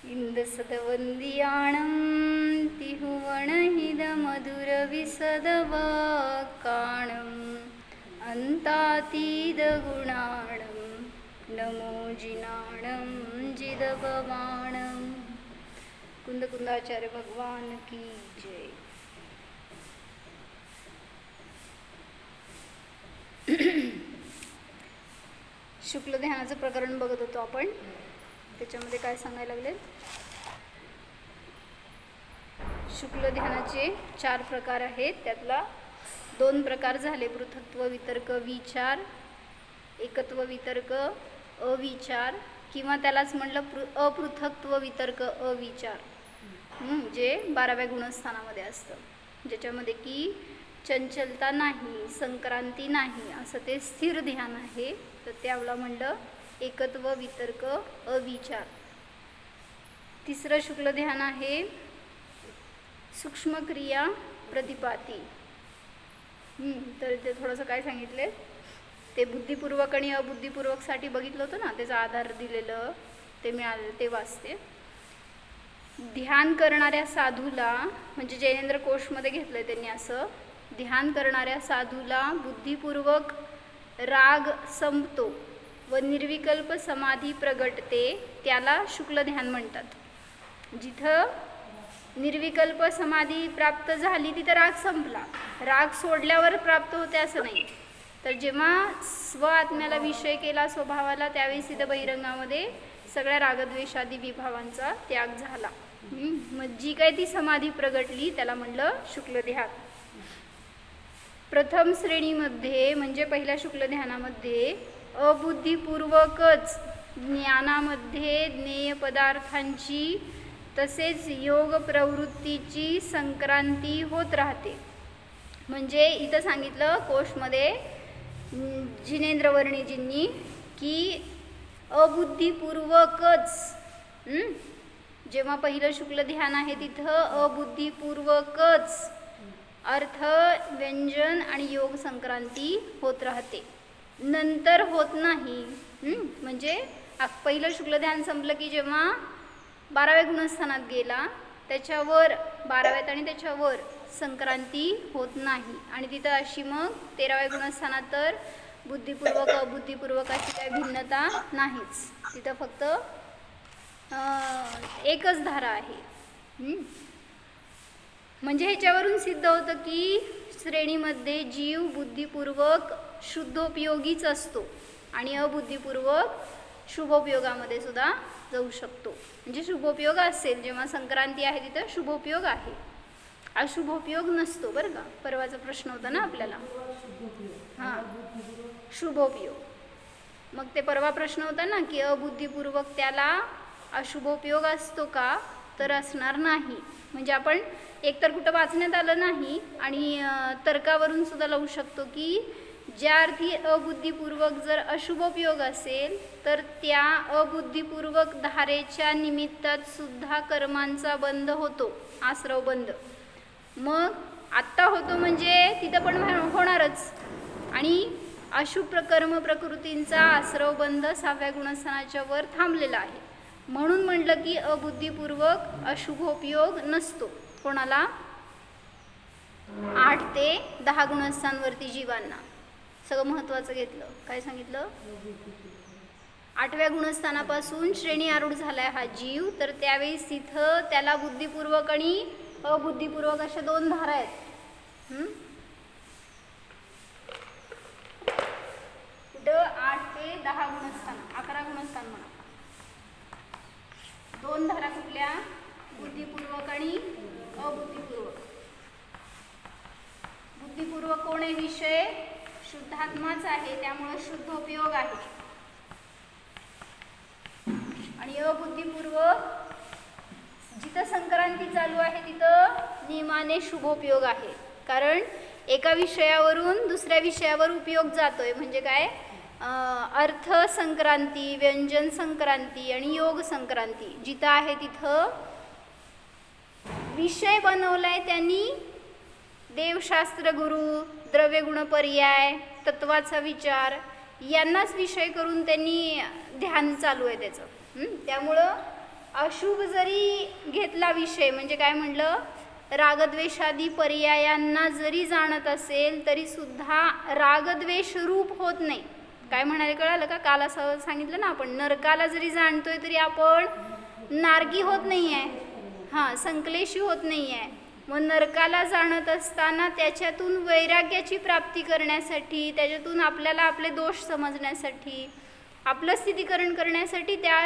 इंदसदवंदियाणं तिहुवणहिदमधुरविसदवाक्काणम् अन्तातीदगुणाणं नमो जिनाणं जिदपवाणं। कुंदकुंदाचार्य भगवान की जय। शुक्ल ध्यानाचं प्रकरण बघत होतो आपण. त्याच्यामध्ये काय सांगायला लागले? शुक्ल ध्यानाचे 4 प्रकार आहेत. त्यातला 2 प्रकार झाले, पृथक्त्व वितर्क विचार, एकत्व वितर्क अविचार, किंवा त्यालाच म्हटलं अपृथक्त्व वितर्क अविचार, जे 12व्या गुणस्थानामध्ये असतं, ज्याच्यामध्ये की चंचलता नाही, संक्रांती नाही, असं ते स्थिर ध्यान आहे. तर त्याला म्हणलं एकत्व वितर्क अविचार. तिसरं शुक्ल ध्यान आहे सूक्ष्म क्रिया प्रतिपाती. तर ते थोडंसं काय सांगितले, ते बुद्धिपूर्वक आणि अबुद्धिपूर्वकसाठी बघितलं होतं ना, त्याचा आधार दिलेलं ते मिळालेलं ते वाचते. ध्यान करणाऱ्या साधूला, म्हणजे जैनेंद्र कोशमध्ये घेतलंय त्यांनी असं, ध्यान करणाऱ्या साधूला बुद्धिपूर्वक राग संपतो व निर्विकल्प समाधी प्रगटते, त्याला शुक्ल ध्यान म्हणतात. जिथं निर्विकल्प समाधी प्राप्त झाली तिथं राग संपला. राग सोडल्यावर प्राप्त होते असं नाही. तर जेव्हा स्व आत्म्याला विषय केला स्वभावाला, त्यावेळी सिद्ध बहिरंगामध्ये सगळ्या रागद्वेषादी विभावांचा त्याग झाला. मग जी काही ती समाधी प्रगटली त्याला म्हणलं शुक्ल ध्यान. प्रथम श्रेणीमध्ये म्हणजे पहिल्या शुक्ल ध्यानामध्ये अबुद्धिपूर्वकच ज्ञानामध्ये ज्ञेय पदार्थांची तसेच योग प्रवृत्तीची संक्रांती होत राहते. म्हणजे इथं सांगितलं कोशमध्ये जिनेंद्रवर्णीजींनी की अबुद्धिपूर्वकच, जेव्हा पहिलं शुक्ल ध्यान आहे तिथं अबुद्धिपूर्वकच अर्थ व्यंजन आणि योग संक्रांती होत राहते, नंतर होत नाही. म्हणजे पहिलं शुक्ल ध्यान संपलं की जेव्हा 12व्या गुणस्थानात गेला त्याच्यावर 12व्यात आणि त्याच्यावर संक्रांती होत नाही. आणि तिथं अशी मग 13व्या गुणस्थानात तर बुद्धिपूर्वक अबुद्धिपूर्वक अशी काही भिन्नता नाहीच. तिथं फक्त एकच धारा आहे. म्हणजे ह्याच्यावरून सिद्ध होतं की श्रेणीमध्ये जीव बुद्धिपूर्वक शुद्धोपयोगीच असतो आणि अबुद्धिपूर्वक शुभोपयोगामध्ये सुद्धा जाऊ शकतो. म्हणजे शुभोपयोग असेल, जेव्हा संक्रांती आहे तिथं शुभोपयोग आहे, अशुभोपयोग नसतो. बरं का, परवाचा प्रश्न होता ना आपल्याला. हां, शुभोपयोग. मग ते परवा प्रश्न होता ना की अबुद्धिपूर्वक त्याला अशुभोपयोग असतो का, तर असणार नाही. म्हणजे आपण एकतर कुठं वाचण्यात आलं नाही आणि तर्कावरून सुद्धा लावू शकतो की ज्या अर्थी अबुद्धिपूर्वक जर अशुभोपयोग असेल तर त्या अबुद्धिपूर्वक धारेच्या निमित्तात सुद्धा कर्मांचा बंध होतो, आश्रव बंध. मग आत्ता होतो म्हणजे तिथं पण होणारच. आणि अशुभ कर्म प्रकृतींचा आश्रव बंध 6व्या गुणस्थानाच्या वर थांबलेला आहे. म्हणून म्हटलं की अबुद्धिपूर्वक अशुभोपयोग नसतो कोणाला, 8 ते 10 गुणस्थांवरती जीवांना. सगळं महत्त्वाचं घेतलं. काय सांगितलं? 8व्या गुणस्थानापासून श्रेणी आरूढ झालाय हा जीव, तर त्यावेळेस तिथं त्याला बुद्धिपूर्वक आणि अबुद्धिपूर्वक अशा 2 धारा आहेत. कुठं 8 ते 10 गुणस्थान, 11 गुणस्थान म्हणा. 2 धारा कुठल्या? बुद्धिपूर्वक आणि अबुद्धिपूर्वक. बुद्धिपूर्वक कोण आहे? विषय शुद्धात्माच आहे, त्यामुळे शुद्धोपयोग आहे. आणि अबुद्धिपूर्वक जिथं संक्रांती चालू आहे तिथं नियमाने शुभोपयोग आहे. कारण एका विषयावरून दुसऱ्या विषयावर उपयोग जातोय. म्हणजे काय? अर्थ संक्रांती, व्यंजन संक्रांती आणि योग संक्रांती जिथं आहे तिथं विषय बनवलाय त्यांनी देवशास्त्र गुरु, द्रव्यगुण पर्याय, तत्वाचा विचार यांनाच विषय करून त्यांनी ध्यान चालू आहे त्याचं. त्यामुळं अशुभ जरी घेतला विषय, म्हणजे काय म्हणलं, रागद्वेषादी पर्यायांना जरी जाणत असेल तरी सुद्धा रागद्वेष रूप होत नाही. काय म्हणाले कळालं का? काल असं सांगितलं ना आपण, नरकाला जरी जाणतोय तरी आपण नारकी होत नाही आहे, हां, संकलेशी होत नाही आहे. मग नरकाला जाणत असताना त्याच्यातून वैराग्याची प्राप्ती करण्यासाठी, त्याच्यातून आपल्याला आपले दोष समजण्यासाठी, आपलं स्थितीकरण करण्यासाठी त्या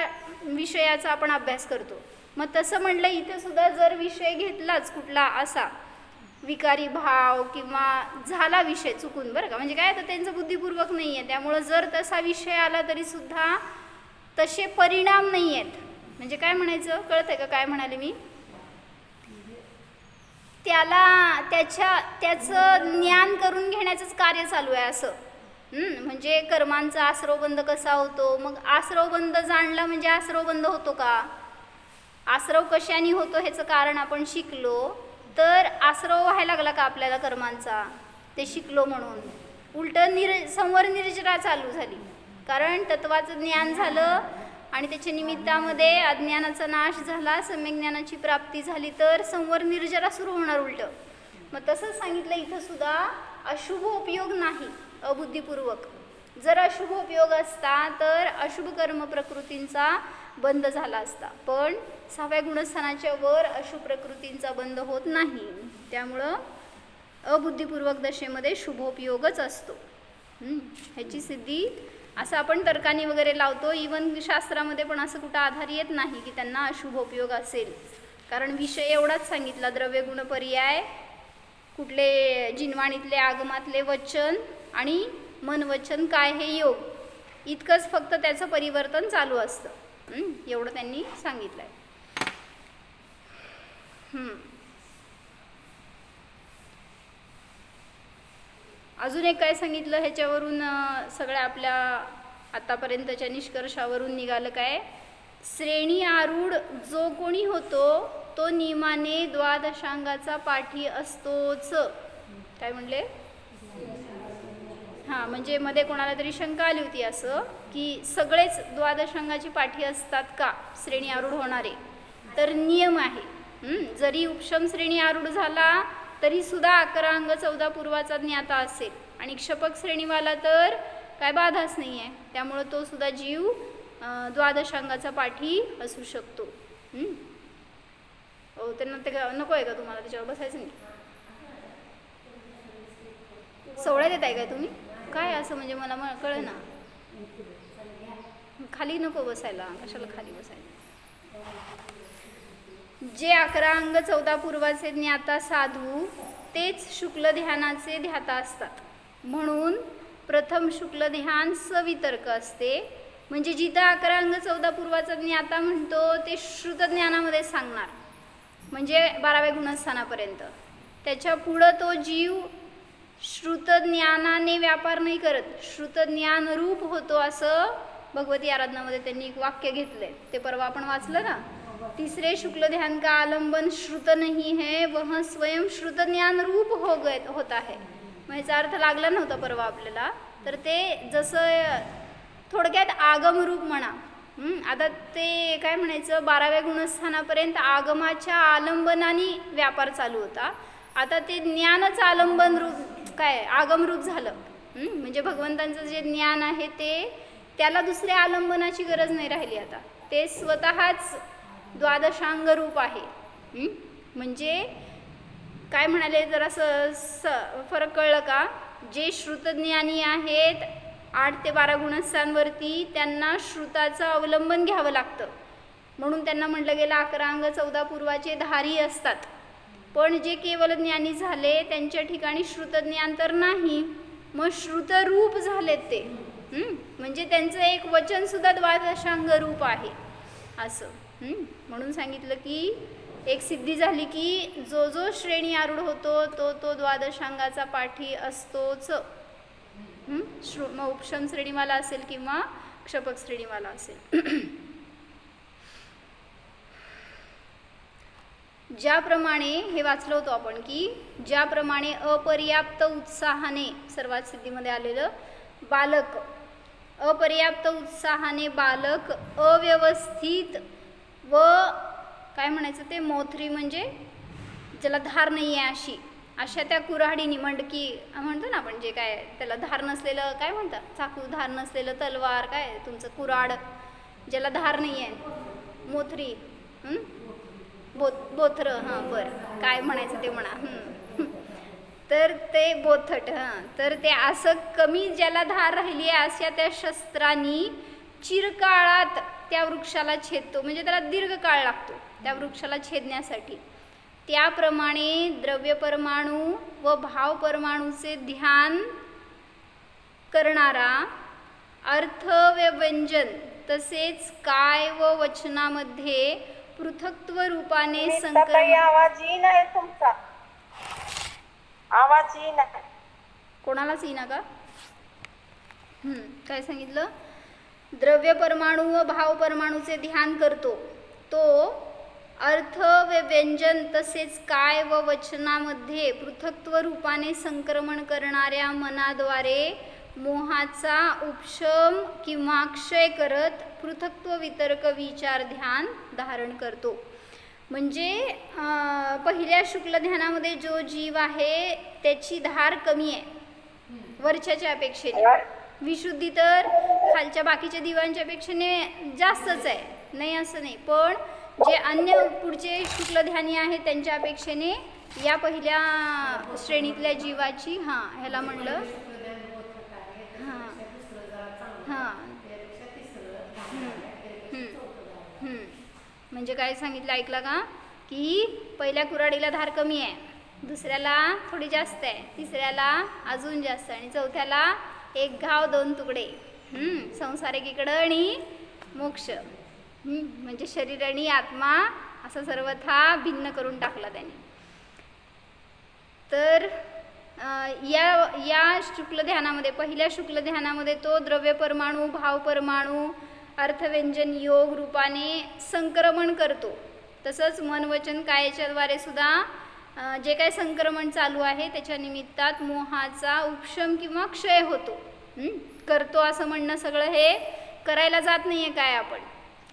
विषयाचा आपण अभ्यास करतो. मग तसं म्हटलं इथं सुद्धा जर विषय घेतलाच कुठला असा विकारी भाव किंवा झाला विषय चुकून, बरं का, म्हणजे काय तर त्यांचं बुद्धिपूर्वक नाही आहे, त्यामुळं जर तसा विषय आला तरी सुद्धा तसे परिणाम नाही आहेत. म्हणजे काय म्हणायचं, कळत आहे का काय म्हणाले मी? त्याचं ज्ञान करून घेण्याचंच कार्य चालू आहे असं. म्हणजे कर्मांचा आसरव बंद कसा होतो, मग आसरव बंद जाणला म्हणजे आसरव बंद होतो का, आसरव कशाने होतो ह्याचं कारण आपण शिकलो, तर आसरव व्हायला लागला का आपल्याला कर्मांचा, ते शिकलो म्हणून उलट संवर निर्जरा चालू झाली. कारण तत्वाचं ज्ञान झालं आणि त्याच्या निमित्तामध्ये अज्ञानाचा नाश झाला, सम्यक ज्ञानाची प्राप्ती झाली, तर संवर निर्जरा सुरू होणार उलट. मग तसंच सांगितलं इथं सुद्धा अशुभ उपयोग नाही अबुद्धिपूर्वक. जर अशुभ उपयोग असता तर अशुभ कर्म प्रकृतींचा बंद झाला असता, पण 6व्या गुणस्थानाच्या वर अशुभ प्रकृतींचा बंद होत नाही. त्यामुळं अबुद्धिपूर्वक दशेमध्ये शुभोपयोगच असतो. ह्याची सिद्धी असं आपण तर्कानी वगैरे लावतो, इवन शास्त्रामध्ये पण असं कुठं आधार येत नाही की त्यांना अशुभ उपयोग असेल. कारण विषय एवढाच सांगितला, द्रव्य गुण पर्याय, कुठले जिनवाणीतले आगमातले वचन आणि मन वचन काय हे योग, इतकंच फक्त त्याचं परिवर्तन चालू असतं. एवढं त्यांनी सांगितलं आहे. अजून एक काय सांगितलं ह्याच्यावरून, सगळ्या आपल्या आतापर्यंतच्या निष्कर्षावरून निघालं काय, श्रेणी आरूढ जो कोणी होतो तो नियमाने द्वादशांगाचा पाठी असतोच. काय म्हणले? हां, म्हणजे मध्ये कोणाला तरी शंका आली होती असं की सगळेच द्वादशांगाची पाठी असतात का श्रेणी आरूढ होणारे, तर नियम आहे. जरी उपशम श्रेणी आरूढ झाला तरी सुद्धा 11 अंग 14 पूर्वाचा ज्ञाता असेल आणि क्षपक श्रेणीवाला तर काय बाधाच नाही आहे, त्यामुळं तो सुद्धा जीव द्वादशांगाचा पाठी असू शकतो. त्यांना ते नको आहे का तुम्हाला त्याच्यावर बसायचं नाही? सवळ्या देत आहे काय तुम्ही? काय असं म्हणजे मला कळलं ना, खाली नको बसायला, कशाला खाली बसायला. जे 11 अंग 14 पूर्वाचे ज्ञाता साधू तेच शुक्ल ध्यानाचे ध्याता असतात. म्हणून प्रथम शुक्ल ध्यान सवितर्क असते. म्हणजे जिथं 11 अंग 14 पूर्वाचा ज्ञाता म्हणतो ते श्रुत ज्ञानामध्ये सांगणार, म्हणजे 12व्या गुणस्थानापर्यंत. त्याच्या पुढं तो जीव श्रुत ज्ञानाने व्यापार नाही करत, श्रुत ज्ञान रूप होतो, असं भगवती आराधनामध्ये त्यांनी एक वाक्य घेतलंय, ते परवा आपण वाचलं ना. तीसरे शुक्ल ध्यान का आलंबन श्रुत नहीं है, वह स्वयं श्रुत ज्ञान रूप होता है. मग याचा अर्थ लागला नव्हता परवा आपल्याला, तर ते जसं थोडक्यात आगम रूप म्हणा. आता ते काय म्हणायचं, 12व्या गुणस्थानापर्यंत आगमाच्या आलंबनाने व्यापार चालू होता, आता ते ज्ञानच आलंबन रूप काय आगम रूप झालं. म्हणजे भगवंतांचं जे ज्ञान आहे ते त्याला दुसऱ्या आलंबनाची गरज नाही राहिली, आता ते स्वतःच द्वादशांग रूप आहे. म्हणजे काय म्हणाले, जरासं फरक कळलं का? जे श्रुतज्ञानी आहेत 8 ते 12 गुणस्थांवरती, त्यांना श्रुताचं अवलंबन घ्यावं लागतं, म्हणून त्यांना म्हटलं गेलं 11 अंग 14 पूर्वाचे धारी असतात. पण जे केवल ज्ञानी झाले त्यांच्या ठिकाणी श्रुतज्ञान तर नाही, मग श्रुतरूप झालेत ते. म्हणजे त्यांचं एक वचनसुद्धा द्वादशांग रूप आहे असं. म्हणून सांगितलं की एक सिद्धी झाली की जो जो श्रेणी आरूढ होतो तो तो द्वादशांगाचा पाठी असतोच. मग उपशम श्रेणीवाला असेल किंवा क्षपक श्रेणीवाला असेल. ज्याप्रमाणे हे वाचलं होतं आपण की ज्याप्रमाणे अपर्याप्त उत्साहाने, सर्वात सिद्धीमध्ये आलेलं बालक, अपर्याप्त उत्साहाने बालक अव्यवस्थित व काय म्हणायचं ते मोथरी म्हणजे ज्याला धार नाही आहे अशा त्या कुऱ्हाडीने मंडकी म्हणतो ना आपण, जे काय त्याला धार नसलेलं काय म्हणतात, चाकू धार नसलेलं तलवार, काय तुमचं कुऱ्हाड ज्याला धार नाही आहे, मोथरी, बोथरं, हां बरं काय म्हणायचं ते म्हणा. तर ते बोथट, तर ते असं कमी ज्याला धार राहिली आहे अशा त्या शस्त्रांनी चिरकाळात त्या वृक्षाला छेदतो, म्हणजे त्याला दीर्घ काळ लागतो त्या वृक्षाला छेदण्यासाठी. त्याप्रमाणे द्रव्य परमाणू व भाव परमाणूचे ध्यान करणारा अर्थ व व्यंजन तसेच काय व वचनामध्ये पृथक्त्व रूपाने संकलन. आवाज येईना आहे तुमचा, आवाज येईना. कोणालाच येईना का? काय सांगितलं? द्रव्य परमाणू व भाव परमाणूचे ध्यान करतो तो अर्थ व व्यंजन तसेच काय व वचनामध्ये पृथक्त्व रूपाने संक्रमण करणाऱ्या मनाद्वारे मोहाचा उपशम किंवा क्षय करत पृथक्त्व वितर्क विचार ध्यान धारण करतो. म्हणजे पहिल्या शुक्ल ध्यानामध्ये जो जीव आहे त्याची धार कमी आहे वरच्याच्या अपेक्षेने, विशुद्धी तर खालच्या बाकीच्या दिवांच्या अपेक्षेने जास्तच आहे, नाही असं नाही, पण जे अन्य पुढचे शुक्ल ध्यानी आहेत त्यांच्या अपेक्षेने या पहिल्या श्रेणीतल्या जीवाची ह्याला म्हणलं म्हणजे काय सांगितलं ऐकलं का, की पहिल्या कुऱ्हाडीला धार कमी आहे, दुसऱ्याला थोडी जास्त आहे, तिसऱ्याला अजून जास्त, आणि चौथ्याला एक घाव दोन तुकडे, संसार एकीकडं आणि मोक्ष, म्हणजे शरीर आणि आत्मा असं सर्वथा भिन्न करून टाकला त्याने. तर या शुक्ल ध्यानामध्ये, पहिल्या शुक्ल ध्यानामध्ये तो द्रव्य परमाणू, भाव परमाणू, अर्थव्यंजन योग रूपाने संक्रमण करतो. तसंच मन वचन कायाच्याद्वारे सुद्धा जे काय संक्रमण चालू आहे त्याच्या निमित्तात मोहाचा उपशम किंवा क्षय होतो. करतो असं म्हणणं सगळं हे करायला जात नाही आहे, काय आपण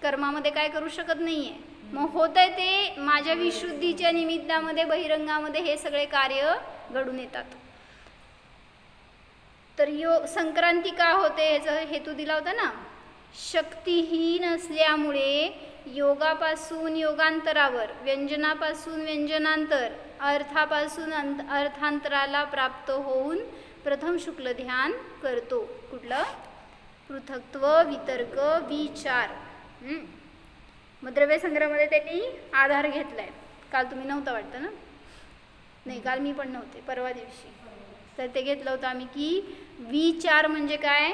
कर्मामध्ये काय करू शकत नाही आहे, मग होत आहे ते माझ्या विशुद्धीच्या निमित्तामध्ये बहिरंगामध्ये हे सगळे कार्य घडून येतात. तर संक्रांती का होते ह्याचा हेतू दिला होता ना, शक्तिहीन असल्यामुळे योगापासून योगांतरावर, व्यंजनापासून व्यंजनांतर, अर्थापासून अर्थांतराला प्राप्त होऊन प्रथम शुक्ल ध्यान करतो. कुठलं? पृथक्त्व वितर्क विचार. मग द्रव्य संग्रहामध्ये त्यांनी आधार घेतलाय. काल तुम्ही नव्हता वाटतं ना? नाही, काल मी पण नव्हते, परवा दिवशी. तर ते घेतलं होतं आम्ही की विचार म्हणजे काय,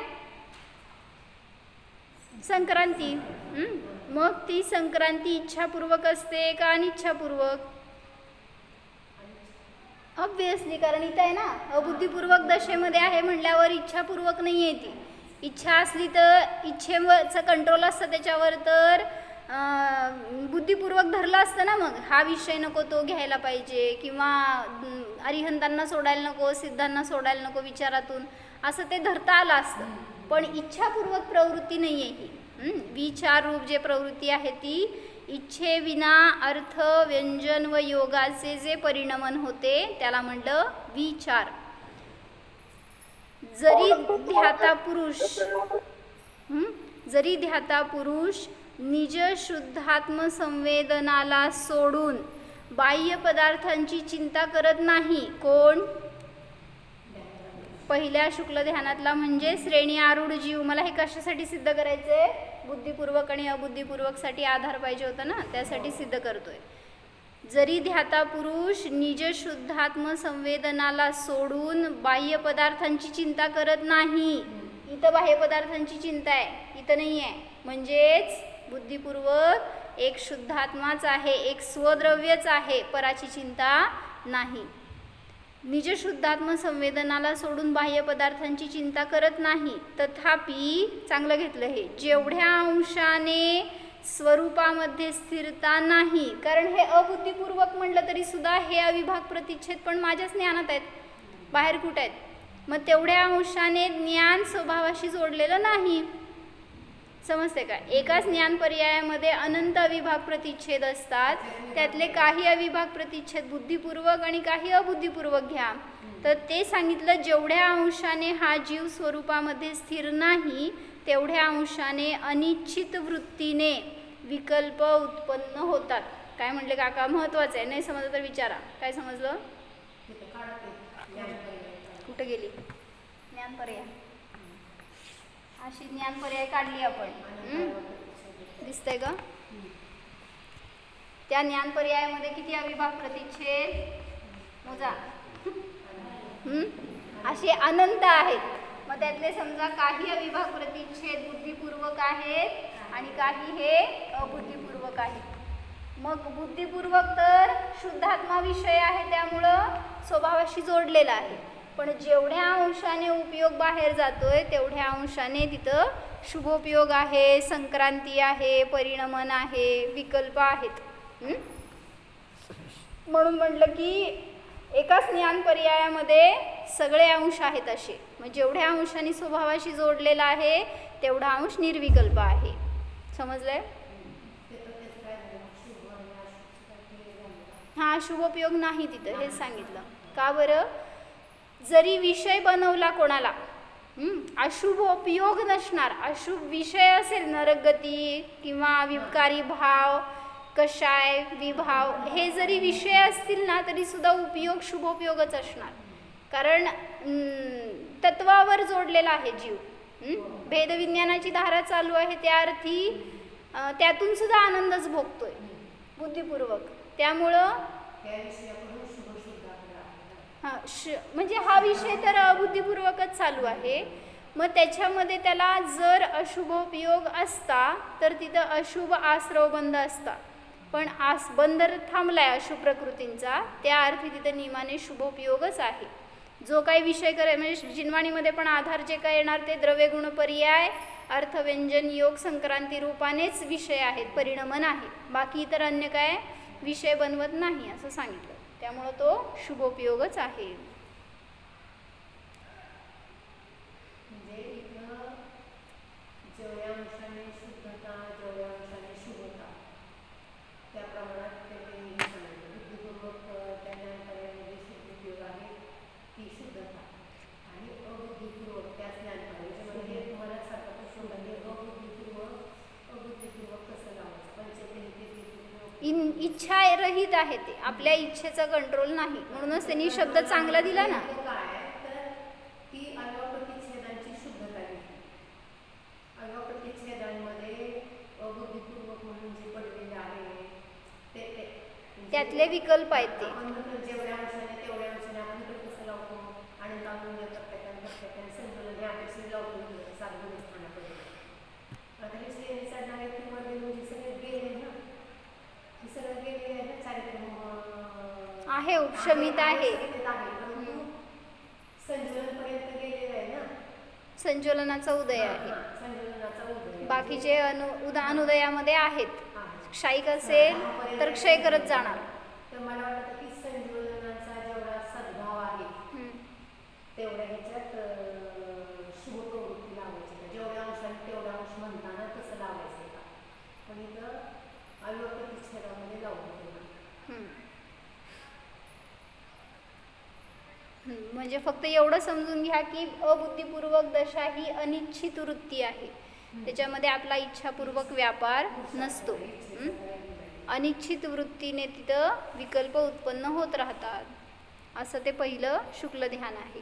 संक्रांती. मग ती संक्रांती इच्छापूर्वक असते का अनिच्छापूर्वक? ऑब्वियसली, कारण इथं आहे ना अबुद्धिपूर्वक दशेमध्ये आहे म्हणल्यावर इच्छापूर्वक नाही आहे ती. इच्छा असली तर इच्छेवरचं कंट्रोल असतं त्याच्यावर, तर बुद्धिपूर्वक धरलं असतं ना, मग हा विषय नको तो घ्यायला पाहिजे, किंवा अरिहंतांना सोडायला नको, सिद्धांना सोडायला नको विचारातून, असं ते धरता आलं असतं. पण इच्छापूर्वक प्रवृत्ती नाही आहे ही. विचार रूप जे प्रवृत्ती आहे ती इच्छेविना अर्थ, व्यंजन व योगाचे जे परिणमन होते त्याला म्हणलं विचार. जरी ध्याता पुरुष निज शुद्धात्म संवेदनाला सोडून बाह्य पदार्थांची चिंता करत नाही. कोण? पहिल्या शुक्ल ध्यानातला म्हणजे श्रेणी आरूढ जीव. मला हे कशासाठी सिद्ध करायचंय? बुद्धिपूर्वक आणि अबुद्धिपूर्वकसाठी आधार पाहिजे होता ना, त्यासाठी सिद्ध करतोय. जरी ध्याता पुरुष निज शुद्धात्म संवेदनाला सोडून बाह्य पदार्थांची चिंता करत नाही. इथं बाह्य पदार्थांची चिंता आहे, इथं नाही आहे. म्हणजेच बुद्धिपूर्वक एक शुद्धात्माच आहे, एक स्वद्रव्यच आहे, पराची चिंता नाही. निज शुद्धात्म संवेदनाला सोडून बाह्य पदार्थांची चिंता करत नाही. तथापि चांगलं घेतलं हे, जेवढ्या अंशाने स्वरूपामध्ये स्थिरता नाही. कारण हे अबुद्धिपूर्वक म्हटलं तरी सुद्धा हे अविभाग प्रतिच्छेद पण माझ्याच ज्ञानात आहेत, बाहेर कुठे आहेत. मग तेवढ्या अंशाने ज्ञान स्वभावाशी जोडलेलं नाही. समजते का? एकाच ज्ञान पर्यायामध्ये अनंत अविभाग प्रतिच्छेद असतात, त्यातले काही अविभाग प्रतिच्छेद बुद्धिपूर्वक आणि काही अबुद्धिपूर्वक घ्या. तर ते सांगितलं, जेवढ्या अंशाने हा जीव स्वरूपामध्ये स्थिर नाही तेवढ्या अंशाने अनिश्चित वृत्तीने विकल्प उत्पन्न होतात. काय म्हटले काका? महत्वाचं आहे, नाही समजलं तर विचारा. काय समजलं? कुठे गेली ज्ञान पर्याय? अशी ज्ञान पर्याय काढली आपण, दिसतंय का? त्या ज्ञान पर्यायामध्ये किती अविभाग प्रतिच्छेद मोजा? असे अनंत आहेत. मग त्यातले समजा काही अविभाग प्रतिच्छेद बुद्धिपूर्वक आहेत आणि काही हे अबुद्धिपूर्वक आहेत. मग बुद्धिपूर्वक तर शुद्धात्मा विषय आहे, त्यामुळं स्वभावाशी जोडलेला आहे. पण जेवढ्या अंशाने उपयोग बाहेर जातोय तेवढ्या अंशाने तिथं शुभोपयोग आहे, संक्रांती आहे, परिणमन आहे, विकल्प आहेत. म्हणून म्हटलं की एकाच ज्ञान पर्यायामध्ये सगळे अंश आहेत असे. मग जेवढ्या अंशाने स्वभावाशी जोडलेला आहे तेवढा अंश निर्विकल्प आहे. समजलंय? हा, शुभोपयोग नाही तिथं, हेच सांगितलं. का बरं? जरी विषय बनवला कोणाला, अशुभ उपयोग नसणार. अशुभ विषय असेल, नरगती किंवा विपकारी भाव, कषाय, विभाव, हे जरी विषय असतील ना तरी सुद्धा उपयोग शुभोपयोगच असणार. कारण तत्वावर जोडलेला आहे जीव. भेदविज्ञानाची धारा चालू आहे, त्या अर्थी त्यातून सुद्धा आनंदच भोगतोय बुद्धिपूर्वक. त्यामुळं म्हणजे हा विषय तर बुद्धिपूर्वकच चालू आहे. मग त्याच्यामध्ये त्याला जर अशुभोपयोग असता तर तिथं अशुभ आश्रवबंध असता. पण बंध थांबलाय अशुभ प्रकृतींचा, त्या अर्थी तिथं नियमाने शुभोपयोगच आहे. जो काही विषय म्हणजे जिनवाणीमध्ये पण आधार जे काय येणार ते द्रव्यगुण पर्याय, अर्थव्यंजन, योग, संक्रांती रूपानेच विषय आहेत, परिणमन आहे. बाकी इतर अन्य काय विषय बनवत नाही असं सांगितलं. त्यामुळं तो शुभोपयोगच आहे. इच्छा रहित आहे ते, आपल्या इच्छेचा कंट्रोल नाही. म्हणूनच त्यांनी शब्द चांगला दिला ना. त्यातले विकल्प आहेत ते. आहे, उपशमित आहे, संचलनाचा उदय आहे. बाकीचे अनुदयामध्ये आहेत. क्षयिक असेल तर क्षय करत जाणार. मला वाटतं की संचलनाचा जेवढा सद्भाव आहे तेवढ्या ह्याच्यात शुभ प्रवृत्ती लावायची, जेवढ्या अंशाने तेवढ्या अंश म्हणताना तसं लावायचं का. पण इथं अविभाग प्रतिच्छेदामध्ये लावतो. म्हणजे फक्त एवढं समजून घ्या की अबुद्धिपूर्वक दशा ही अनिच्छित वृत्ती आहे. त्याच्यामध्ये आपला इच्छापूर्वक व्यापार नसतो. अनिच्छित वृत्तीने तिथं विकल्प उत्पन्न होत राहतात. असं ते पहिलं शुक्ल ध्यान आहे.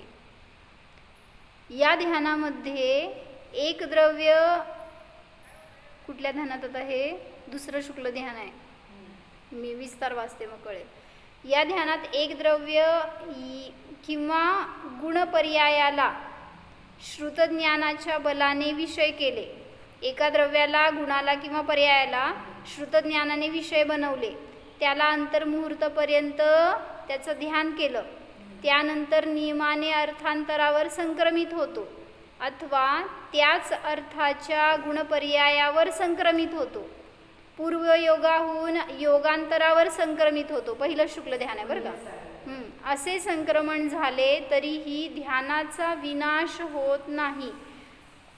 या ध्यानामध्ये एक द्रव्य, कुठल्या ध्यानात आता हे दुसरं शुक्ल ध्यान आहे, मी विस्तार वाचते मग कळेल. या ध्यानात एक द्रव्य किंवा गुणपर्यायाला श्रुतज्ञानाच्या बलाने विषय केले. एका द्रव्याला, गुणाला किंवा पर्यायाला श्रुतज्ञानाने विषय बनवले, त्याला अंतर्मुहूर्तपर्यंत त्याचं ध्यान केलं, त्यानंतर नियमाने अर्थांतरावर संक्रमित होतो अथवा त्याच अर्थाच्या गुणपर्यायावर संक्रमित होतो, पूर्वयोगाहून योगांतरावर संक्रमित होतो. पहिलं शुक्ल ध्यान आहे बरं का. असे संक्रमण झाले तरीही ध्यानाचा विनाश होत नाही.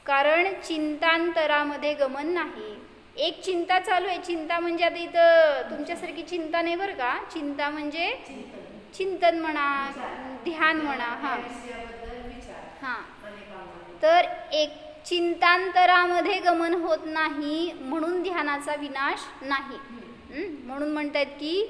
कारण चिंतांतरामध्ये गमन नाही. एक चिंता चालू आहे. चिंता म्हणजे आता इथं तुमच्यासारखी चिंता नाही बरं का. चिंता म्हणजे चिंतन म्हणा, ध्यान म्हणा. हां हां, तर एक चिंतांतरामध्ये गमन होत नाही म्हणून ध्यानाचा विनाश नाही. म्हणून म्हणतात की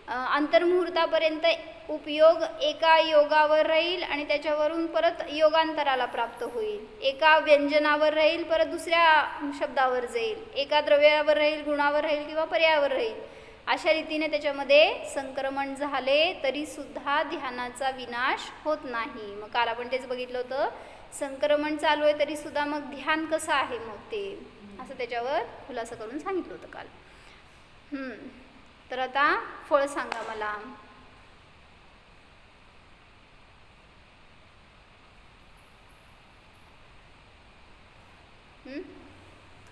अंतर्मुहूर्तापर्यंत उपयोग एका योगावर राहील आणि त्याच्यावरून परत योगांतराला प्राप्त होईल. एका व्यंजनावर राहील, परत दुसऱ्या शब्दावर जाईल. एका द्रव्यावर राहील, गुणावर राहील किंवा पर्यायावर राहील. अशा रीतीने त्याच्यामध्ये संक्रमण झाले तरीसुद्धा ध्यानाचा विनाश होत नाही. मग काल आपण तेच बघितलं होतं, संक्रमण चालू आहे तरीसुद्धा मग ध्यान कसं आहे मग ते, असं त्याच्यावर खुलासा करून सांगितलं होतं काल. तर आता फळ सांगा मला.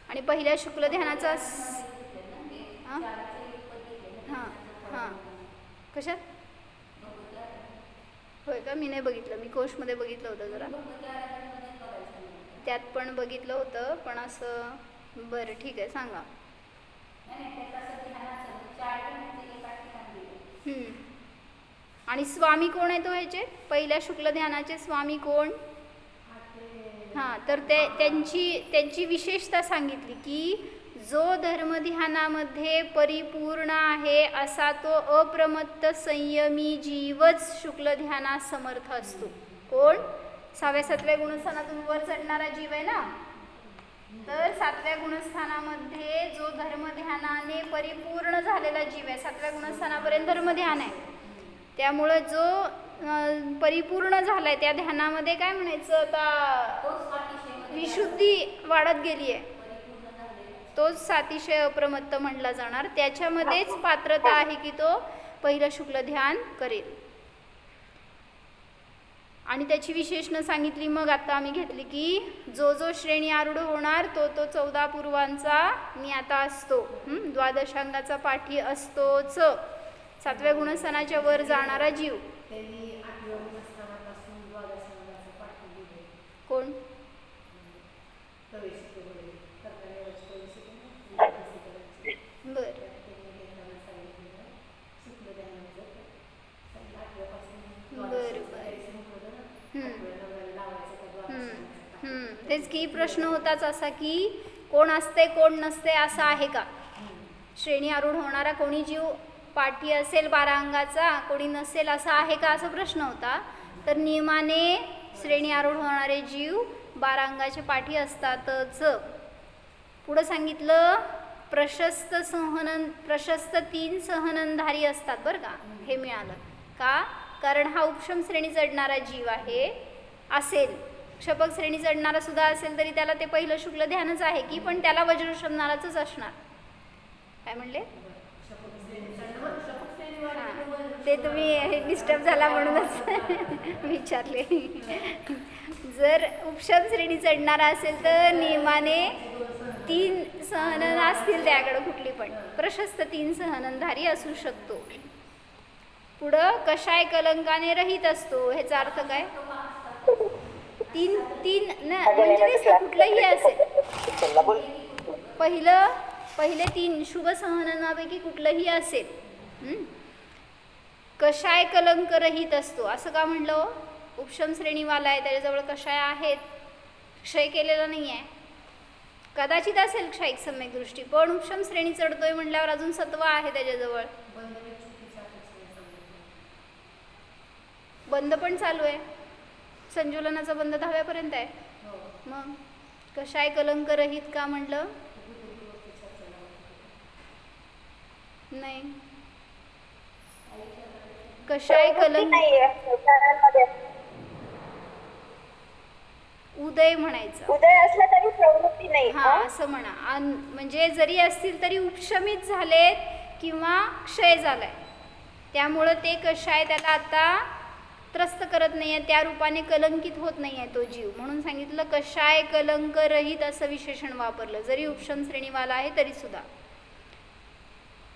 आणि पहिल्या शुक्ल ध्यानाचा हां हां कशात? होय का? मी नाही बघितलं. मी कोशमध्ये बघितलं होतं जरा, त्यात पण बघितलं होतं, पण असं. बरं ठीक आहे, सांगा. आणि स्वामी कोण आहे तो ह्याचे पहिल्या शुक्ल ध्यानाचे स्वामी कोण? हां, तर त्यांची विशेषता सांगितली की जो धर्मध्यानामध्ये परिपूर्ण आहे असा तो अप्रमत्त संयमी जीवच शुक्ल ध्यानात समर्थ असतो. कोण? 6व्या-7व्या गुणस्थानातून वर चढणारा जीव आहे ना. तर 7व्या गुणस्थानामध्ये जो धर्मध्यानाने परिपूर्ण झालेला जीव आहे, 7व्या गुणस्थानापर्यंत धर्मध्यान आहे, त्यामुळं जो परिपूर्ण झालाय त्या ध्यानामध्ये काय म्हणायचं आता, विशुद्धी वाढत गेली आहे, तोच सातिशय अप्रमत्त म्हटला जाणार. त्याच्यामध्येच पात्रता आहे की तो पहिलं शुक्ल ध्यान करेल. आणि त्याची विशेषणं सांगितली. मग आता आम्ही घेतली की जो श्रेणी आरूढ होणार तो 14 पूर्वांचा ज्ञाता असतो, द्वादशांगाचा पाठी असतोच, 7व्या गुणस्थानाच्या वर जाणारा जीव. कोण? बर बर तेच की प्रश्न होताच असा की कोण असते कोण नसते असं आहे का? श्रेणी आरूढ होणारा कोणी जीव पाठी असेल 12 अंगाचा, कोणी नसेल असा आहे का, असा प्रश्न होता. तर नियमाने श्रेणी आरूढ होणारे जीव 12 अंगाचे पाठी असतातच. पुढं सांगितलं प्रशस्त 3 सहननधारी असतात बरं का. हे मिळालं का? कारण हा उपशम श्रेणी चढणारा जीव आहे. असेल क्षपक श्रेणी चढणारा सुद्धा असेल तरी त्याला ते पहिलं शुक्ल ध्यानच आहे की, पण त्याला वज्रशमनालाच असणार. काय म्हणले? ते तुम्ही डिस्टर्ब झाला म्हणूनच विचारले. जर उपशम श्रेणी चढणारा असेल तर नियमाने 3 सहनन असतील त्याकडे, कुठली पण प्रशस्त 3 सहननधारी असू शकतो. पुढं कशाय कलंकाने रहित असतो. ह्याचा अर्थ काय? 3 म्हणजे कुठलंही असेल, पहिले 3 शुभ सहननापैकी कुठलंही असेल. कशाय कलंक रहित असतो असं का म्हणलं? उपशम श्रेणीवाला आहे, त्याच्याजवळ कशाय आहेत, क्षय केलेला नाही आहे. कदाचित असेल क्षयिक सम्यक दृष्टी, पण उपशम श्रेणी चढतोय म्हटल्यावर अजून सत्व आहे त्याच्याजवळ. बंद पण चालू आहे, संजुलनाचा बंद 10व्यापर्यंत आहे. मग कशाय कलंक रहित का म्हटलं? नाही, कशाय कलंक उदय म्हणायचं. उदय असला तरी प्रवृत्ती नाही. हा असं म्हणा. म्हणजे जरी असतील तरी उपशमित झालेत किंवा क्षय झालाय, त्यामुळं ते कशाय त्याला आता त्रस्त करत नाही आहे, त्या रूपाने कलंकित होत नाही आहे तो जीव. म्हणून सांगितलं कशाय कलंक रहित असं विशेषण वापरलं, जरी उपशम श्रेणीवाला आहे तरी सुद्धा.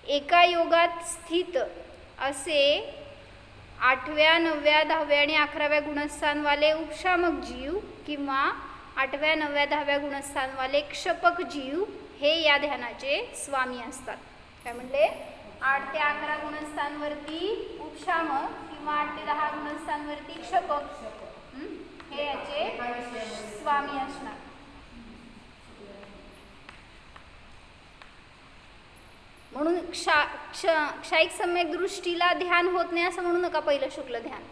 एका योगात स्थित असे 8व्या, 9व्या, 10व्या आणि 11व्या गुणस्थानवाले उपशामक जीव किंवा 8व्या 9व्या 10व्या गुणस्थानवाले क्षपक जीव हे या ध्यानाचे स्वामी असतात. काय म्हणले? 8 ते 11 गुणस्थानवरती उपशामक किंवा 8 ते 10 गुणस्थानवरती क्षपक हे याचे स्वामी असणार. म्हणून क्षायिक सम्यक दृष्टीला ध्यान होत नाही असं म्हणू नका. पहिलं शुक्ल ध्यान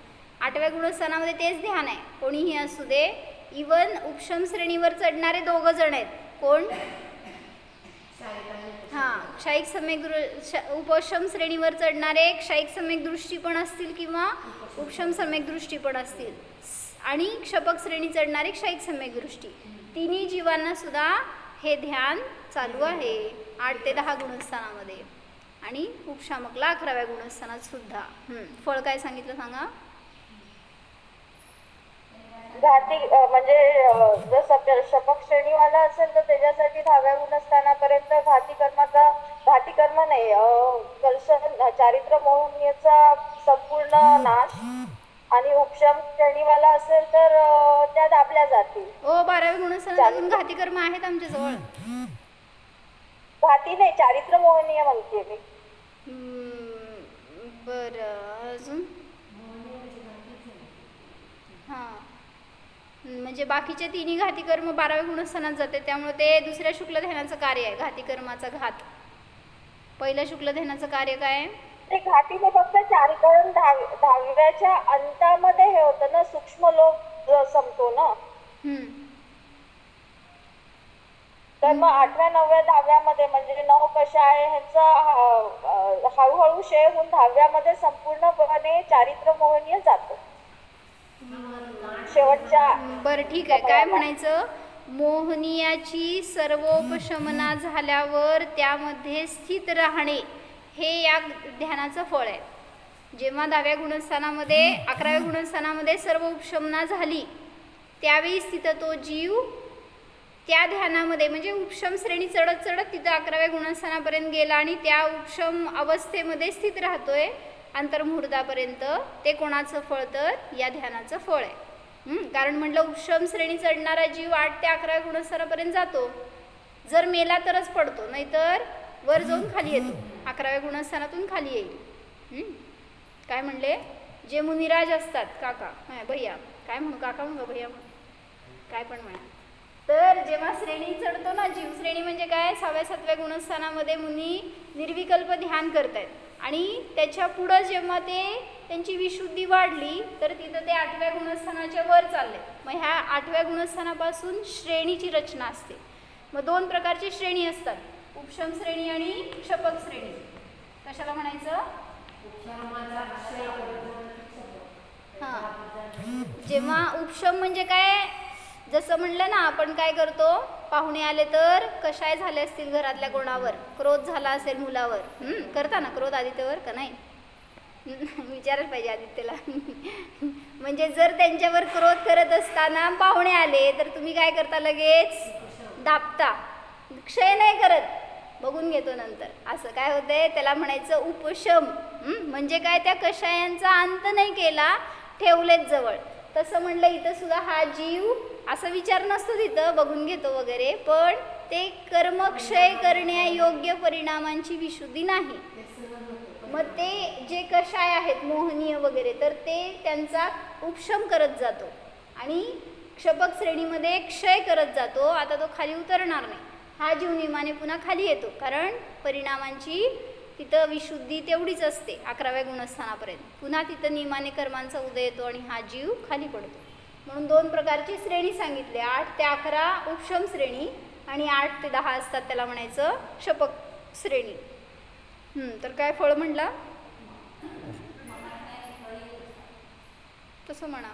8व्या गुणस्थानामध्ये तेच ध्यान आहे. कोणीही असू दे. इवन उपशम श्रेणीवर चढणारे 2 जण आहेत. कोण? हां, क्षायिक सम्यक उपशम श्रेणीवर चढणारे क्षायिक सम्यक दृष्टी पण असतील किंवा उपशम सम्यक दृष्टी पण असतील आणि क्षपक श्रेणी चढणारे क्षायिक सम्यक दृष्टी, तिन्ही जीवांना सुद्धा हे ध्यान चालू आहे 8 ते 10 गुणस्थानामध्ये आणि उपशामकला 11व्या गुणस्थानात सुद्धा. फळ काय सांगितलं सांगा? घाती म्हणजे जर शपक श्रेणीवाला असेल तर त्याच्यासाठी 10व्या गुणस्थानापर्यंत घाती कर्म नाही, दर्शन चारित्र्य मोहनीयचा संपूर्ण नाश. आणि उपशम श्रेणीवाला असेल तर त्या दाबल्या जातील. 12व्या गुणस्थानातून घाती कर्म आहेत आमच्या जवळ. घाती नाही, चारित्र्य मोहनीय म्हणते मी. बरं, अजून? हां, म्हणजे बाकीचे तिन्ही घाती कर्म 12व्या गुणस्थानात जाते, त्यामुळे ते दुसऱ्या शुक्ल ध्यानाचं कार्य आहे. घाती कर्माचा घात. पहिल्या शुक्ल ध्यानाचं कार्य काय आहे? ते घाटीने फक्त चारीकरण 10व्याच्या अंतामध्ये हे होतं ना, सूक्ष्म लोक संपतो ना. तर मग 8व्या 9व्या 10व्यामध्ये म्हणजे 9 कशा आहे ह्यांचा हळूहळू क्षय होऊन 10व्यामध्ये संपूर्णपणे चारित्र्य मोहनीय जातो शेवटच्या. बरं, ठीक आहे. काय म्हणायचं? मोहनीयाची सर्वोपशमना झाल्यावर त्यामध्ये स्थित राहणे हे या ध्यानाचं फळ आहे. जेव्हा 10व्या गुणस्थानामध्ये 11व्या गुणस्थानामध्ये सर्व उपशमना झाली त्यावेळी स्थित तो जीव त्या ध्यानामध्ये म्हणजे उपशम श्रेणी चढत चढत तिथं 11व्या गुणस्थानापर्यंत गेला आणि त्या उपशम अवस्थेमध्ये स्थित राहतोय अंतर्मुहूर्तापर्यंत. ते कोणाचं फळ? तर या ध्यानाचं फळ आहे. कारण म्हटलं उपशम श्रेणी चढणारा जीव 8 ते 11व्या गुणस्थानापर्यंत जातो. जर मेला तरच पडतो, नाहीतर वर जाऊन खाली येतो, 11व्या गुणस्थानातून खाली येईल. काय म्हणले? जे मुनिराज असतात, काका भैया काय म्हणू, काका म्हणू का भैया म्हणू, काय पण म्हणा. तर जेव्हा श्रेणी चढतो ना जीव, श्रेणी म्हणजे काय? 6व्या 7व्या गुणस्थानामध्ये मुनी निर्विकल्प ध्यान करतायत आणि त्याच्या पुढं जेव्हा ते त्यांची विशुद्धी वाढली तर तिथं ते 8व्या गुणस्थानाच्या वर चालले. मग ह्या 8व्या गुणस्थानापासून श्रेणीची रचना असते. मग 2 प्रकारची श्रेणी असतात, उपशम श्रेणी आणि क्षपक श्रेणी. कशाला म्हणायचं? हां, जेव्हा उपशम म्हणजे काय? जसं म्हणलं ना आपण, काय करतो? पाहुणे आले तर कशाय झाले असतील घरातल्या कोणावर, क्रोध झाला असेल मुलावर, करता ना क्रोध आदित्यवर का नाही? विचारायला पाहिजे आदित्यला. म्हणजे जर त्यांच्यावर क्रोध करत असताना पाहुणे आले तर तुम्ही काय करता? लगेच दाबता, क्षय नाही करत, बघून घेतो नंतर. असं काय होतंय? त्याला म्हणायचं उपशम. म्हणजे काय? त्या कषायांचा अंत नाही केला, ठेवलेत जवळ. तसं म्हणलं इथं सुद्धा हा जीव असा विचार नसतो तिथं, बघून घेतो वगैरे, पण ते कर्मक्षय करण्यायोग्य परिणामांची विशुद्धी नाही. मग ते जे कषाय आहेत मोहनीय वगैरे तर ते त्यांचा उपशम करत जातो आणि क्षपक श्रेणीमध्ये क्षय करत जातो. आता तो खाली उतरणार नाही. हा जीव नियमाने पुन्हा खाली येतो, कारण परिणामांची तिथं विशुद्धी तेवढीच असते 11व्या गुणस्थानापर्यंत. पुन्हा तिथं नियमाने कर्मांचा उदय येतो आणि हा जीव खाली पडतो. म्हणून 2 प्रकारची श्रेणी सांगितली, 8 ते 11 उपशम श्रेणी आणि 8 ते 10 असतात त्याला म्हणायचं क्षपक श्रेणी. तर काय फळ म्हणला? तसं म्हणा.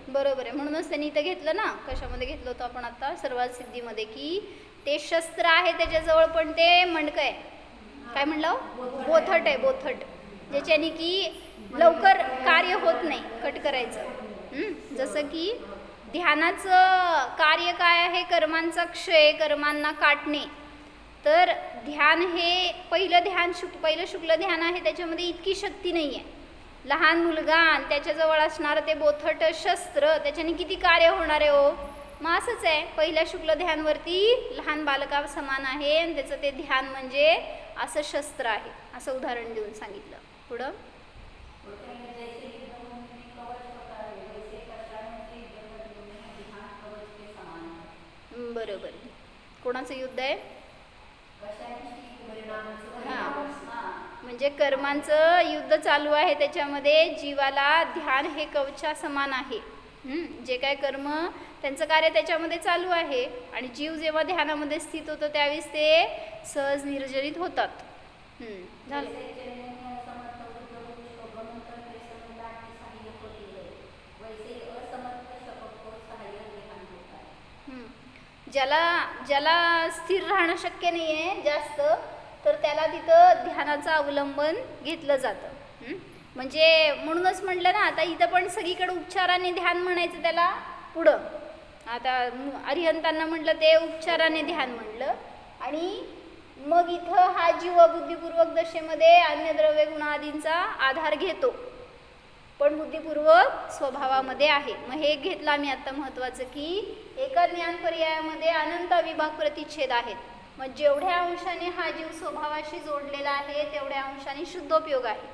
बरोबर आहे. म्हणूनच त्यांनी इथं घेतलं ना, कशामध्ये घेतलं होतं आपण आता? सर्वात सिद्धीमध्ये, की ते शस्त्र आहे त्याच्याजवळ पण ते मणकं आहे. काय म्हणलं? बोथट आहे, बोथट, ज्याच्याने की लवकर कार्य होत नाही कट करायचं. जसं की ध्यानाचं कार्य काय आहे? कर्मांचा क्षय, कर्मांना काटणे. तर ध्यान हे पहिलं शुक्ल ध्यान आहे, त्याच्यामध्ये इतकी शक्ती नाही आहे. लहान मुलगा आणि त्याच्याजवळ असणारं ते बोथट शस्त्र, त्याच्याने किती कार्य होणार आहे हो? मग असंच आहे, पहिल्या शुक्ल ध्यानवरती लहान बालका समान आहे आणि त्याचं ते ध्यान म्हणजे असं शस्त्र आहे, असं उदाहरण देऊन सांगितलं. पुढं बरोबर. कोणाचं युद्ध आहे? हां, म्हणजे कर्मांचं युद्ध चालू आहे, त्याच्यामध्ये जीवाला ध्यान हे कवचा समान आहे. जे काय कर्म त्यांचं कार्य त्याच्यामध्ये चालू आहे आणि जीव जेव्हा ध्यानामध्ये स्थित होतो त्यावेळेस ते सहज निर्जरित होतात. झालं. ज्याला स्थिर राहणं शक्य नाही आहे जास्त, तर त्याला तिथं ध्यानाचं अवलंबन घेतलं जातं. म्हणजे म्हणूनच म्हटलं ना, आता इथं पण सगळीकडे उपचाराने ध्यान म्हणायचं त्याला. पुढं आता अरिहंतांना म्हटलं ते उपचाराने ध्यान म्हणलं, आणि मग इथं हा जीव बुद्धिपूर्वक दशेमध्ये अन्य द्रव्य गुणादींचा आधार घेतो, पण बुद्धिपूर्वक स्वभावामध्ये आहे. मग हे घेतलं आम्ही आता महत्त्वाचं, की एका ज्ञान पर्यायामध्ये अनंत विभाग प्रतिच्छेद आहेत. मग जेवढ्या अंशाने हा जीव स्वभावाशी जोडलेला आहे तेवढ्या अंशाने शुद्धोपयोग आहे,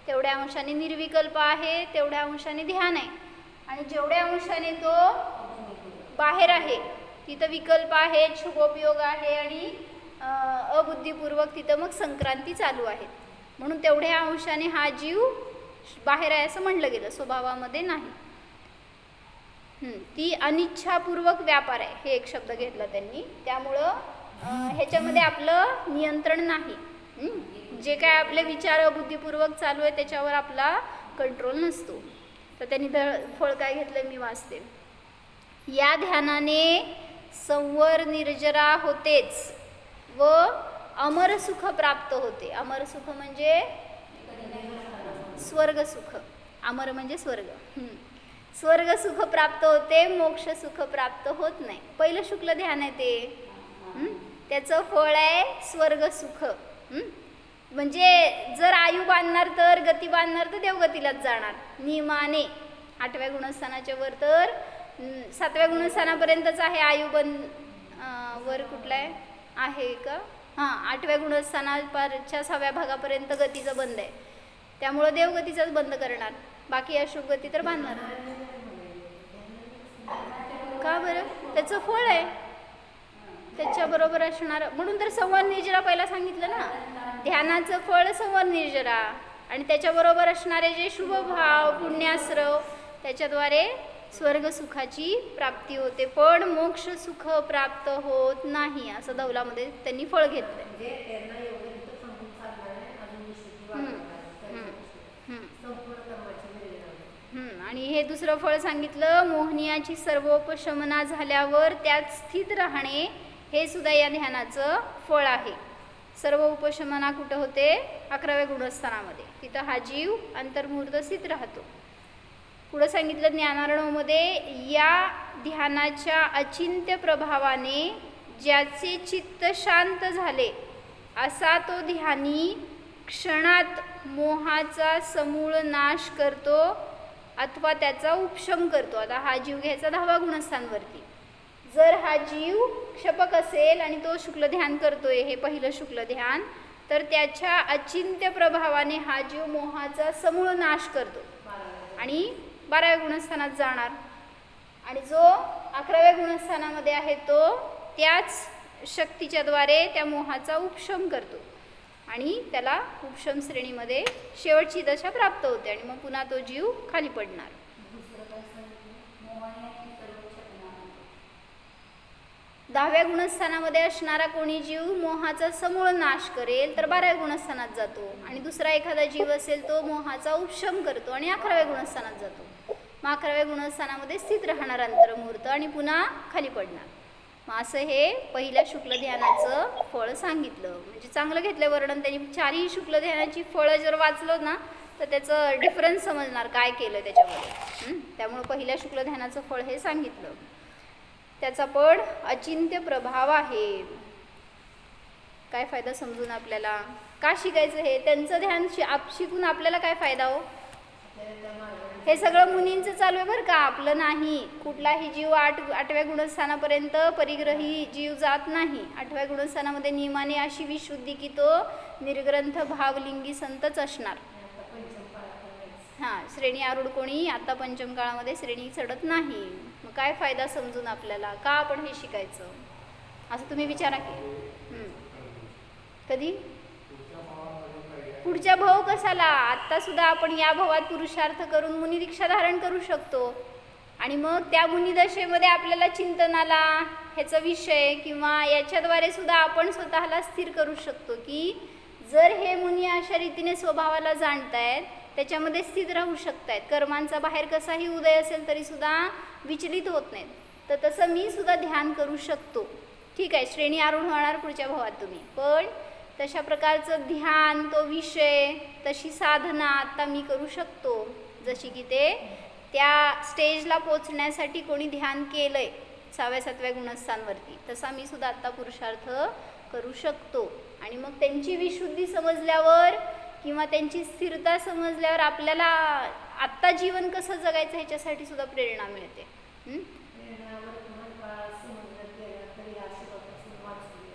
तेवढ्या अंशाने निर्विकल्प आहे, तेवढ्या अंशाने ध्यान आहे. आणि जेवढ्या अंशाने तो बाहेर आहे तिथं विकल्प आहे, शुभोपयोग आहे, आणि अबुद्धिपूर्वक तिथं मग संक्रांती चालू आहे. म्हणून तेवढ्या अंशाने हा जीव बाहेर आहे असं म्हणलं गेलं, स्वभावामध्ये नाही. ती अनिच्छापूर्वक व्यापार आहे, हे एक शब्द घेतला त्यांनी. त्यामुळं ह्याच्यामध्ये आपलं नियंत्रण नाही. जे काय आपले विचार बुद्धिपूर्वक चालू आहे त्याच्यावर आपला कंट्रोल नसतो. तर त्यांनी फळ काय घेतलं मी वाचते. या ध्यानाने संवर निर्जरा होतेच व अमरसुख प्राप्त होते. अमरसुख म्हणजे स्वर्गसुख. अमर म्हणजे स्वर्ग. स्वर्गसुख प्राप्त होते, मोक्षसुख प्राप्त होत नाही. पहिलं शुक्ल ध्यान आहे ते. त्याचं फळ आहे स्वर्गसुख. म्हणजे जर आयु बांधणार तर, गती बांधणार तर देवगतीलाच जाणार नियमाने. 8व्या गुणस्थानाच्या वर तर 7व्या गुणस्थानापर्यंतच आहे आयु वर कुठला आहे का? हां, 8व्या गुणस्थानाच्या 6व्या भागापर्यंत गतीचं बंद आहे. त्यामुळं देवगतीचाच बंद करणार, बाकी अशुभ गती तर बांधणार. का बरं? त्याचं फळ आहे त्याच्याबरोबर असणार. म्हणून तर संवर निर्जरा पहिला सांगितलं ना, ध्यानाचं फळ संवर निर्जरा, आणि त्याच्याबरोबर असणारे जे शुभ भाव पुण्याश्रव त्याच्याद्वारे स्वर्गसुखाची प्राप्ती होते, पण मोक्ष सुख प्राप्त होत नाही, असं दौलामध्ये त्यांनी फळ घेतलंय. आणि हे दुसरं फळ सांगितलं, मोहनियाची सर्वोपशमना झाल्यावर त्यात स्थित राहणे, हे सुद्धा या ध्यानाचं फळ आहे. सर्व उपशमना कुठं होते? 11व्या गुणस्थानामध्ये. तिथं हा जीव अंतर्मुहूर्त स्थित राहतो. पुढं सांगितलं ज्ञानार्णवमध्ये, या ध्यानाच्या अचिंत्य प्रभावाने ज्याचे चित्त शांत झाले असा तो ध्यानी क्षणात मोहाचा समूळ नाश करतो अथवा त्याचा उपशम करतो. आता हा जीव घ्यायचा 10व्या गुणस्थानवरती. जर हा जीव क्षपक असेल आणि तो शुक्ल ध्यान करतोय, हे पहिलं शुक्ल ध्यान, तर त्याच्या अचिंत्य प्रभावाने हा जीव मोहाचा समूळ नाश करतो आणि 12व्या गुणस्थानात जाणार. आणि जो 11व्या गुणस्थानामध्ये आहे तो त्याच शक्तीच्या द्वारे त्या मोहाचा उपशम करतो आणि त्याला उपशम श्रेणीमध्ये शेवटची दशा प्राप्त होते आणि मग पुन्हा तो जीव खाली पडणार. 10व्या गुणस्थानामध्ये असणारा कोणी जीव मोहाचा समूळ नाश करेल तर 12व्या गुणस्थानात जातो, आणि दुसरा एखादा जीव असेल तो मोहाचा उपशम करतो आणि 11व्या गुणस्थानात जातो. मग 11व्या गुणस्थानामध्ये स्थित राहणार अंतर्मुहूर्त आणि पुन्हा खाली पडणार. मग असं हे पहिल्या शुक्ल ध्यानाचं फळ सांगितलं. म्हणजे चांगलं घेतलं वर्णन त्यांनी. 4ही शुक्ल ध्यानाची फळं जर वाचलं ना तर त्याचं डिफरन्स समजणार काय केलं त्याच्यामध्ये. त्यामुळं पहिल्या शुक्ल ध्यानाचं फळ हे सांगितलं. त्याचा पण अचिंत्य प्रभाव आहे. काय फायदा समजून आपल्याला का शिकायचं हे? त्यांचं ध्यान शिकून आपल्याला काय फायदा हो? हे सगळं मुनींचं चालू आहे बरं का, आपलं नाही. कुठलाही जीव 8व्या गुणस्थानापर्यंत परिग्रही जीव जात नाही. 8व्या गुणस्थानामध्ये नियमाने अशी विशुद्धी की तो निर्ग्रंथ भावलिंगी संतच असणार. हां, श्रेणी आरूढ कोणी आता पंचम काळामध्ये श्रेणी चढत नाही. मग काय फायदा समजून आपल्याला का आपण हे शिकायचं असं तुम्ही विचारा की. कधी पुढच्या भाव कशाला? आत्ता सुद्धा आपण या भावात पुरुषार्थ करून मुनी दीक्षा धारण करू शकतो आणि मग त्या मुनिदशेमध्ये आपल्याला चिंतनाला ह्याचा विषय किंवा याच्याद्वारे सुद्धा आपण स्वतःला स्थिर करू शकतो की जर हे मुनी अशा रीतीने स्वभावाला जाणतायत, त्याच्यामध्ये स्थित राहू शकतायत, कर्मांचा बाहेर कसाही उदय असेल तरी सुद्धा विचलित होत नाहीत, तर तसं मी सुद्धा ध्यान करू शकतो. ठीक आहे, श्रेणी आरूढ होणार पुढच्या भावात तुम्ही, पण तशा प्रकारचं ध्यान, तो विषय, तशी साधना आता मी करू शकतो. जशी की ते त्या स्टेजला पोचण्यासाठी कोणी ध्यान केलंय 6व्या-7व्या गुणस्थांवरती, तसा मी सुद्धा आत्ता पुरुषार्थ करू शकतो. आणि मग त्यांची विशुद्धी समजल्यावर किंवा त्यांची स्थिरता समजल्यावर आपल्याला आत्ता जीवन कसं जगायचं ह्याच्यासाठी सुद्धा प्रेरणा मिळते.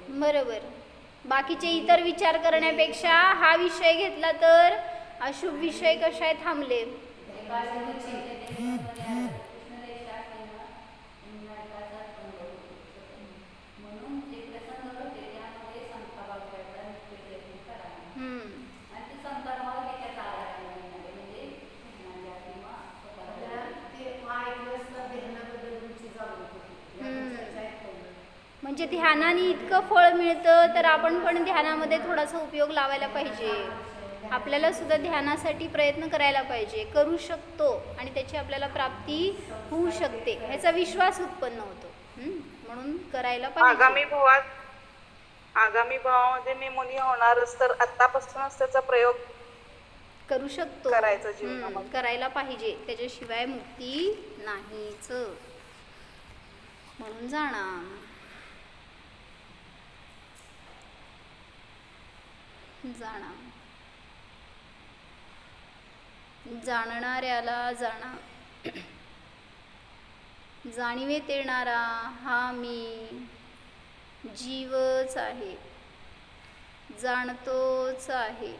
बरोबर. बाकीचे इतर विचार करण्यापेक्षा हा विषय घेतला तर अशुभ विषय कशाय थांबले. म्हणजे ध्यानाने इतकं फळ मिळतं तर आपण पण ध्यानामध्ये थोडासा उपयोग लावायला पाहिजे. आपल्याला सुद्धा ध्यानासाठी प्रयत्न करायला पाहिजे. करू शकतो आणि त्याची आपल्याला प्राप्ती होऊ शकते ह्याचा विश्वास उत्पन्न होतो. म्हणून करायला पाहिजे. आगामी भावामध्ये मी मुनी होणारच तर आतापासूनच त्याचा प्रयोग करू शकतो. करायचा जीवनामध्ये. करायला पाहिजे, त्याच्याशिवाय मुक्ती नाहीच. म्हणून जाणणाऱ्याला जाणीवेत येणारा हा मी जीवच आहे, जाणतोच आहे.